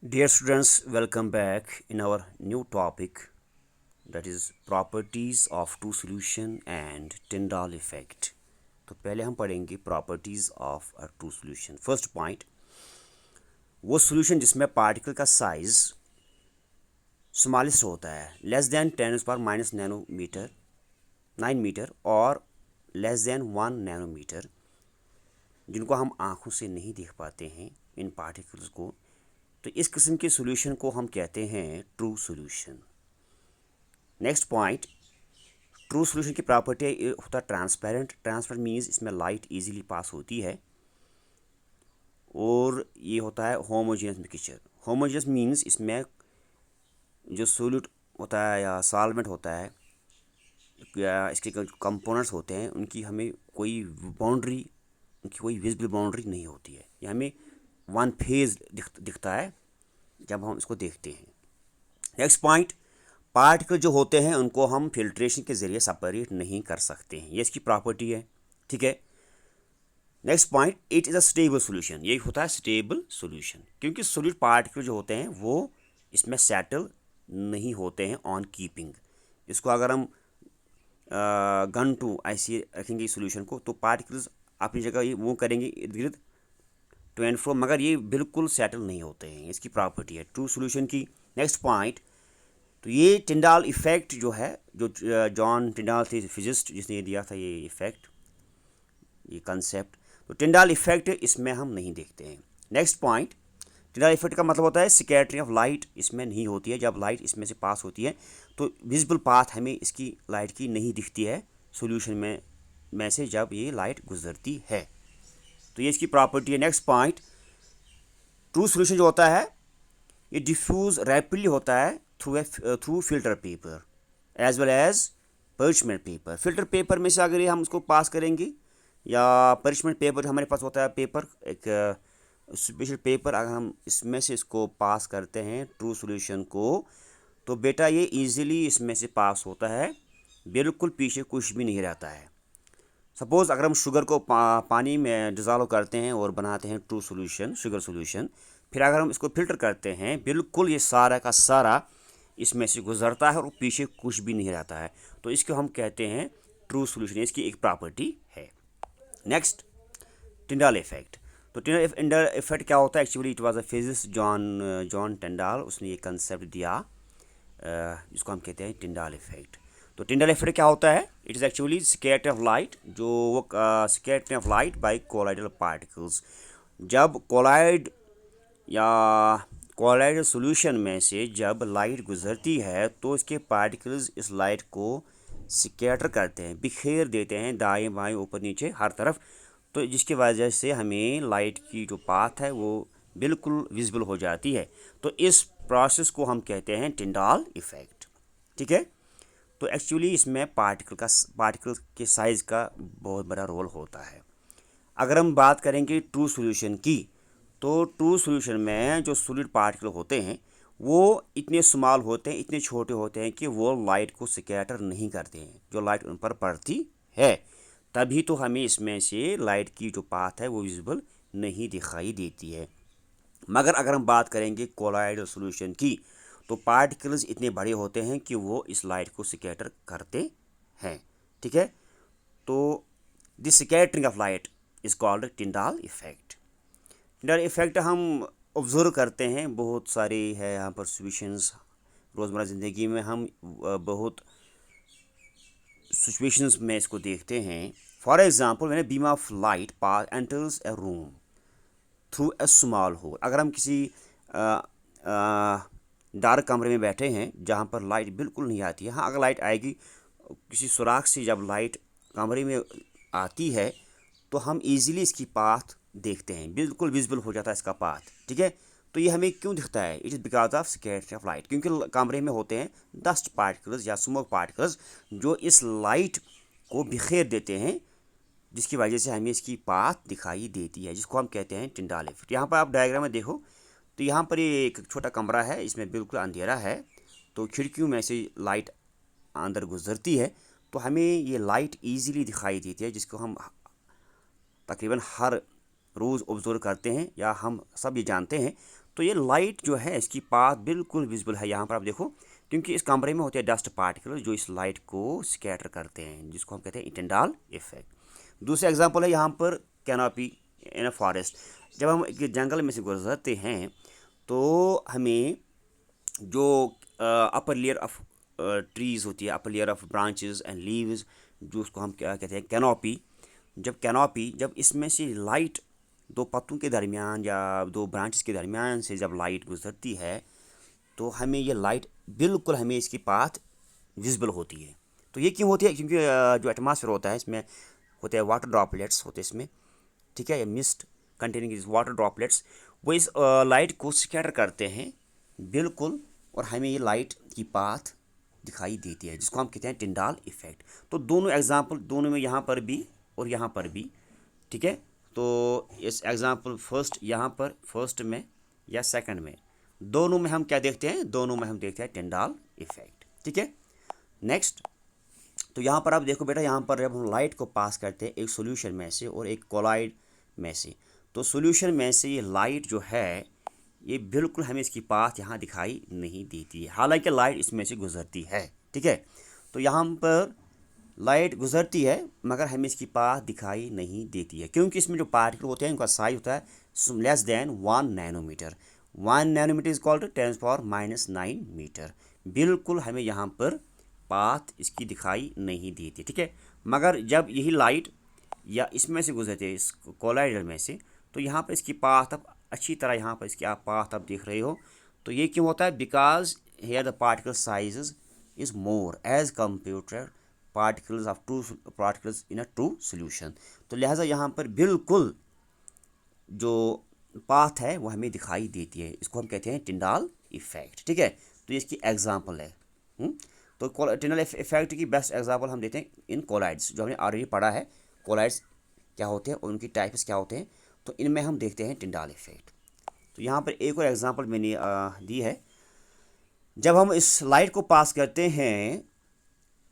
Dear students, welcome back in our new topic, that is properties of two solution and Tyndall effect. तो पहले हम पढ़ेंगे properties of a true solution. First point, वो solution जिसमें particle का size smallest होता है, less than 10⁻⁻ nanometer 9 meter और लेस देन 1 नैनोमीटर, जिनको हम आँखों से नहीं देख पाते हैं इन पार्टिकल्स को। तो इस किस्म के सॉल्यूशन को हम कहते हैं true solution. Next point, true solution की प्रॉपर्टी होता है ट्रांसपेरेंट। ट्रांसपेरेंट मीन्स इसमें लाइट इजीली पास होती है। और ये होता है होमोजेनियस मिक्सचर। होमोजेनियस मीन्स इसमें जो सोल्यूट होता है या सॉल्वेंट होता है या इसके कंपोनेंट्स होते हैं, उनकी हमें कोई बाउंड्री, उनकी कोई विजिबल बाउंड्री नहीं होती है। ये हमें वन फेज दिखता है जब हम इसको देखते हैं। नेक्स्ट पॉइंट, पार्टिकल जो होते हैं उनको हम फिल्ट्रेशन के ज़रिए सेपरेट नहीं कर सकते हैं, ये इसकी प्रॉपर्टी है। ठीक है। Next point, it is a stable solution. ये होता है स्टेबल सोल्यूशन, क्योंकि सोल्यूट पार्टिकल जो होते हैं वो इसमें सेटल नहीं होते हैं ऑन कीपिंग। इसको अगर हम गन टू ऐसे रखेंगे सोल्यूशन को, तो पार्टिकल्स अपनी जगह ये मूव करेंगे इर्द गिर्द टू एंड फ्रो, मगर ये बिल्कुल सेटल नहीं होते हैं। इसकी प्रॉपर्टी है ट्रू सोल्यूशन की। नेक्स्ट पॉइंट, तो ये टिंडाल इफेक्ट जो है, जो जॉन टिंडाल थे फिजिस्ट, जिसने ये दिया था ये इफेक्ट, ये कंसेप्ट, तो टिंडाल इफेक्ट इसमें हम नहीं देखते हैं। नेक्स्ट पॉइंट, टिंडाल इफेक्ट का मतलब होता है स्कैटरिंग ऑफ लाइट इसमें नहीं होती है। जब लाइट इसमें से पास होती है तो विजिबल पाथ हमें इसकी लाइट की नहीं दिखती है सोल्यूशन में से जब ये लाइट गुजरती है। तो ये इसकी प्रॉपर्टी है। नेक्स्ट पॉइंट, ट्रू सोल्यूशन जो होता है ये डिफ्यूज़ रैपिडली होता है through filter paper as well as parchment paper. Filter paper में से अगर ये हम उसको पास करेंगे, या पर्चमेंट पेपर हमारे पास होता है पेपर, एक स्पेशल पेपर, अगर हम इसमें से इसको पास करते हैं ट्रू सॉल्यूशन को, तो बेटा ये इजीली इसमें से पास होता है, बिल्कुल पीछे कुछ भी नहीं रहता है। सपोज़ अगर हम शुगर को पानी में डिज़ोल्व करते हैं और बनाते हैं ट्रू सॉल्यूशन, शुगर सॉल्यूशन, फिर अगर हम इसको फिल्टर करते हैं, बिल्कुल ये सारा का सारा इसमें से गुजरता है और पीछे कुछ भी नहीं रहता है। तो इसको हम कहते हैं ट्रू सॉल्यूशन, इसकी एक प्रॉपर्टी है। Next, Tyndall effect. तो टिंडाल इफेक्ट क्या होता है? Actually it was a physicist John Tyndall, उसने ये कंसेप्ट दिया जिसको हम कहते हैं टिंडाल इफेक्ट। तो टिंडाल इफेक्ट क्या होता है? It is actually scattering of light, जो वो scattering of light by colloidal particles. जब कोलाइड या कोलाइडल सॉल्यूशन में से जब लाइट गुजरती है तो इसके पार्टिकल्स इस लाइट को स्कैटर करते हैं, बिखेर देते हैं दाएं बाएं ऊपर नीचे हर तरफ, तो जिसकी वजह से हमें लाइट की जो पाथ है वो बिल्कुल विजिबल हो जाती है। तो इस प्रोसेस को हम कहते हैं टिंडाल इफेक्ट। ठीक है। तो एक्चुअली इसमें पार्टिकल के साइज़ का बहुत बड़ा रोल होता है। अगर हम बात करेंगे ट्रू सॉल्यूशन की, तो ट्रू सॉल्यूशन में जो सॉलिड पार्टिकल होते हैं वो इतने स्मॉल होते हैं, इतने छोटे होते हैं कि वो लाइट को स्कैटर नहीं करते हैं जो लाइट उन पर पड़ती है। तभी तो हमें इसमें से लाइट की जो पाथ है वो विजिबल नहीं दिखाई देती है। मगर अगर हम बात करेंगे कोलाइडल सॉल्यूशन की, तो पार्टिकल्स इतने बड़े होते हैं कि वो इस लाइट को स्कैटर करते हैं। ठीक है। तो this scattering of light is called Tyndall effect. Tyndall effect हम ऑब्जर्व करते हैं, बहुत सारे है यहाँ पर सिचुएशंस, रोज़मर्रा ज़िंदगी में हम बहुत सिचुएशंस में इसको देखते हैं। For example, when a beam of light pass enters a room through a small hole. अगर हम किसी डार्क कमरे में बैठे हैं जहाँ पर लाइट बिल्कुल नहीं आती है, हाँ अगर लाइट आएगी किसी सुराख से, जब लाइट कमरे में आती है तो हम इजीली इसकी पाथ देखते हैं, बिल्कुल विजिबल हो जाता है इसका पाथ। ठीक है। तो ये हमें क्यों दिखता है? It is because of scattering of light, क्योंकि कमरे में होते हैं डस्ट पार्टिकल्स या स्मोक पार्टिकल्स जो इस लाइट को बिखेर देते हैं, जिसकी वजह से हमें इसकी पाथ दिखाई देती है, जिसको हम कहते हैं टिंडाल इफेक्ट। यहाँ पर आप डायग्राम में देखो, तो यहाँ पर ये एक छोटा कमरा है, इसमें बिल्कुल अंधेरा है, तो खिड़कियों में से लाइट अंदर गुजरती है, तो हमें ये लाइट ईजीली दिखाई देती है, जिसको हम तकरीबन हर रोज़ ऑब्जर्व करते हैं या हम सब ये जानते हैं। तो ये लाइट जो है इसकी पाथ बिल्कुल विजिबल है यहाँ पर आप देखो, क्योंकि इस कमरे में होते हैं डस्ट पार्टिकल जो इस लाइट को स्कैटर करते हैं, जिसको हम कहते हैं टिंडाल इफेक्ट। दूसरा एग्जांपल है यहाँ पर कैनोपी इन अ फॉरेस्ट। जब हम जंगल में से गुजरते हैं तो हमें जो अपर लेयर ऑफ ट्रीज़ होती है, upper layer of branches and leaves, जो उसको हम क्या कहते हैं कैनोपी, जब इसमें से लाइट दो पत्तों के दरमियान या दो ब्रांचेस के दरमियान से जब लाइट गुजरती है तो हमें ये लाइट बिल्कुल हमें इसकी पाथ विजिबल होती है। तो ये क्यों होती है? क्योंकि जो एटमॉस्फेयर होता है इसमें होते हैं वाटर ड्रॉपलेट्स होते हैं इसमें, ठीक है, ये मिस्ट कंटेनिंग इस वाटर ड्रॉपलेट्स, वो इस लाइट को स्कैटर करते हैं बिल्कुल, और हमें ये लाइट की पाथ दिखाई देती है, जिसको हम कहते हैं टिंडाल इफेक्ट। तो दोनों एग्जांपल, दोनों में यहाँ पर भी और यहाँ पर भी, ठीक है। तो इस एग्जांपल फर्स्ट यहाँ पर फर्स्ट में या सेकंड में, दोनों में हम क्या देखते हैं? दोनों में हम देखते हैं टिंडाल इफेक्ट, ठीक है। नेक्स्ट, तो यहाँ पर आप देखो बेटा, यहाँ पर जब हम लाइट को पास करते हैं एक सॉल्यूशन में से और एक कोलाइड में से, तो सॉल्यूशन में से ये लाइट जो है ये बिल्कुल हमें इसकी पाथ यहाँ दिखाई नहीं देती है, हालांकि लाइट इसमें से गुजरती है, ठीक है। तो यहाँ पर लाइट गुजरती है मगर हमें इसकी पाथ दिखाई नहीं देती है, क्योंकि इसमें जो पार्टिकल होते हैं उनका साइज होता है less than 1 nanometer. 1 nanometer is called 10⁻⁹ meter. बिल्कुल हमें यहाँ पर पाथ इसकी दिखाई नहीं देती, ठीक है। मगर जब यही लाइट या इसमें से गुजरती है इस कोलाइडर में से, तो यहाँ पर इसकी पाथ आप अच्छी तरह यहाँ पर इसकी आप पाथ आप देख रहे हो। तो ये क्यों होता है? Because here the particle size is more as compared to particles of true particles in a true solution. तो लिहाजा यहाँ पर बिल्कुल जो पाथ है वो हमें दिखाई देती है, इसको हम कहते हैं टिंडाल इफेक्ट, ठीक है। तो ये इसकी एग्जाम्पल है। तो टिंडाल इफेक्ट की बेस्ट एग्जाम्पल हम देते हैं इन कोलाइड्स, जो हमने ऑलरेडी पढ़ा है कोलाइड्स क्या होते हैं और उनकी टाइप्स क्या होते हैं। तो इनमें हम देखते हैं टिंडाल इफेक्ट। तो यहाँ पर एक और एग्जांपल मैंने दी है। जब हम इस लाइट को पास करते हैं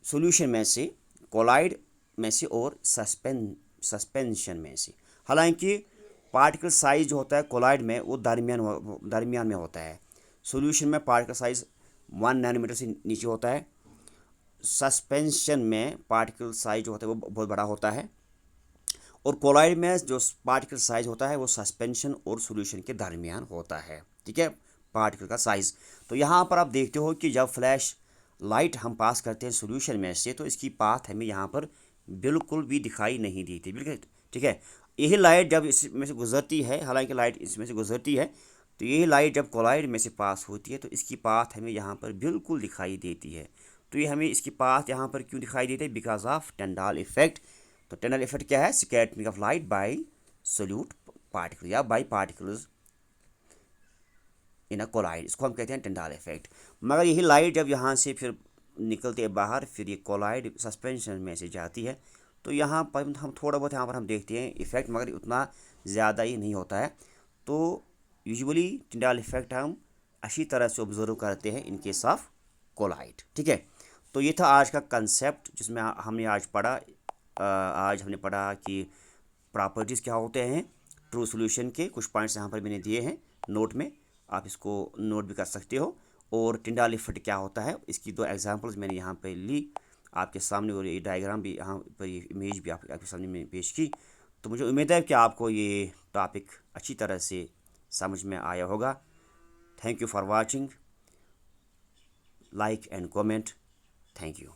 सॉल्यूशन में से, कोलाइड में से और सस्पेंशन में से, हालांकि पार्टिकल साइज जो होता है कोलाइड में वो दरमियान में होता है, सॉल्यूशन में पार्टिकल साइज 1 नैनोमीटर से नीचे होता है, सस्पेंशन में पार्टिकल साइज जो होता है वो बहुत बड़ा होता है, और कोलाइड में जो पार्टिकल साइज होता है वो सस्पेंशन और सॉल्यूशन के दरमियान होता है, ठीक है, पार्टिकल का साइज। तो यहाँ पर आप देखते हो कि जब फ्लैश लाइट हम पास करते हैं सॉल्यूशन में से, तो इसकी पाथ हमें यहाँ पर बिल्कुल भी दिखाई नहीं देती, बिल्कुल, ठीक है। यही लाइट जब इसमें से गुजरती है, हालांकि लाइट इसमें से गुजरती है, तो यही लाइट जब कोलाइड में से पास होती है तो इसकी पाथ हमें यहाँ पर बिल्कुल दिखाई देती है। तो ये हमें इसकी पाथ यहाँ पर क्यों दिखाई देती है? Because of Tyndall effect. तो टिंडाल इफेक्ट क्या है? Scattering of light by solute particle या by particles in a colloid, इसको हम कहते हैं टिंडाल इफेक्ट। मगर यही लाइट जब यहाँ से फिर निकलते है बाहर, फिर ये कोलाइड सस्पेंशन में से जाती है, तो यहाँ पर हम थोड़ा बहुत यहाँ पर हम देखते हैं इफेक्ट, मगर उतना ज़्यादा ही नहीं होता है। तो यूजुअली टिंडाल इफेक्ट हम अच्छी तरह से ऑब्जर्व करते हैं इन केस ऑफ कोलाइड, ठीक है। तो ये था आज का कंसेप्ट जिसमें हमने आज पढ़ा। आज हमने पढ़ा कि प्रॉपर्टीज़ क्या होते हैं ट्रू सॉल्यूशन के, कुछ पॉइंट्स यहाँ पर मैंने दिए हैं नोट में, आप इसको नोट भी कर सकते हो। और टिंडाल इफेक्ट क्या होता है, इसकी 2 एग्जांपल्स मैंने यहाँ पर ली आपके सामने, और ये डायग्राम भी यहाँ पर, ये इमेज भी आपके सामने में पेश की। तो मुझे उम्मीद है कि आपको ये टॉपिक अच्छी तरह से समझ में आया होगा। Thank you for watching, like and comment. Thank you.